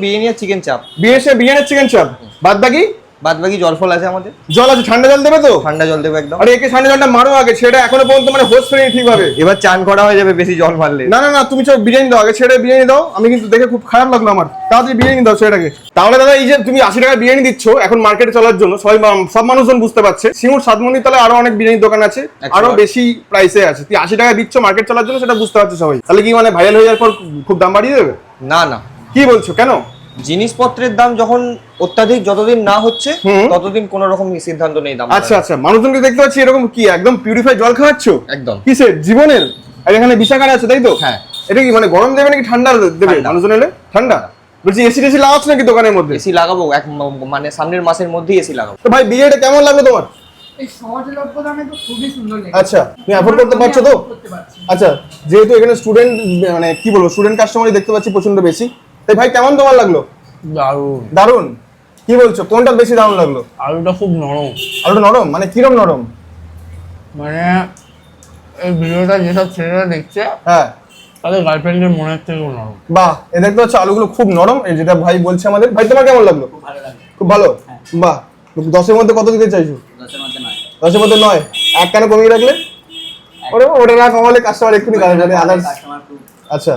বিরিয়ানি আর chicken চাপ। Biryani chicken চাপ, বাদ বাকি জল ফল আছে আমাদের। জল আছে, ঠান্ডা জল দেবে তো? ঠান্ডা জল দেবে একদম। আরে একে ঠান্ডা জলটা মারো আগে, সেটা এখনো পর্যন্ত মানে হোস্ট করেনি ঠিকভাবে। এবার চান করা হয়ে যাবে বেশি জল মারলে। না না না, তুমি সব বিরিয়ানি দাও আগে, ছেড়ে বিরিয়ানি দাও। আমি কিন্তু দেখে খুব খারাপ লাগলো আমার, তাড়াতাড়ি বিরিয়ানি দাও সেটাকে। তাহলে দাদা এই যে তুমি 80 টাকা বিরিয়ানি দিচ্ছ এখন মার্কেটে চলার জন্য, সব মানুষজন বুঝতে পারছে সিঙ্গুর সাতমন্দির তলায় আরো অনেক বিরিয়ানি দোকান আছে, আরো বেশি প্রাইসে আছে। তুই 80 টাকা দিচ্ছ মার্কেট চলার জন্য, সেটা বুঝতে পারছে সবাই। তাহলে কি মানে ভাইরাল হয়ে যাওয়ার পর খুব দাম বাড়িয়ে দেবে? না না, কি বলছো, কেন? জিনিসপত্রের দাম যখন অত্যাধিক যতদিন না হচ্ছে ততদিন কোন রকম সিদ্ধান্ত নেই দাম। আচ্ছা আচ্ছা, মানুষজনকে দেখতে পাচ্ছি এরকম কি একদম পিউরিফাই জল খাওয়াচ্ছ? একদম। কিসের জীবনের? আর এখানে বিষাকার আছে তাই তো? হ্যাঁ। এটা কি মানে গরম দেবে নাকি ঠান্ডা দেবে? মানুষজন এলে ঠান্ডা। বলছি এসি টেসি লাগাচ্ছ নাকি দোকানের মধ্যে? এসি লাগাবো, মানে সামনের মাসের মধ্যেই এসি লাগাবো। তো ভাই বিরিয়ানিটা কেমন লাগলো তোমার? এই সহজলভ্য দামে তো খুবই সুন্দর লেগেছে। আচ্ছা, তুমি অ্যাফোর্ড করতে পারছো তো? আচ্ছা, যেহেতু এখানে স্টুডেন্ট মানে কি বলবো স্টুডেন্ট কাস্টমারই দেখতে পাচ্ছি প্রচন্ড বেশি, তাই ভাই কেমন তোমার লাগলো? দারুণ। দারুণ? কি বলছো, কোনটা বেশি দারুণ লাগলো? আলুটা খুব নরম। আলুটা নরম মানে কিরম নরম? মানে এই ভিডিওটা যেসব ছেলেরা দেখছে হ্যাঁ, তাদের গার্লফ্রেন্ডের মনের থেকেও নরম। বাহ, এ দেখতে পাচ্ছ আলুগুলো খুব নরম, এই যেটা ভাই বলছে আমাদের। ভাই তোমার কেমন লাগলো? খুব ভালো। বাহ, 10-এর মধ্যে কত দিতে চাইছো? 10-এর মধ্যে 9। এক কেন কমিয়ে রাখলে? ওটা না কমালে কাস্টমার এক্ষুনি গায়ে যাবে। আদার্স আচ্ছা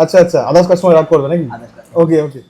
আচ্ছা আচ্ছা, আদার্স কাস্টমার রাগ করবে নাকি? ওকে ওকে।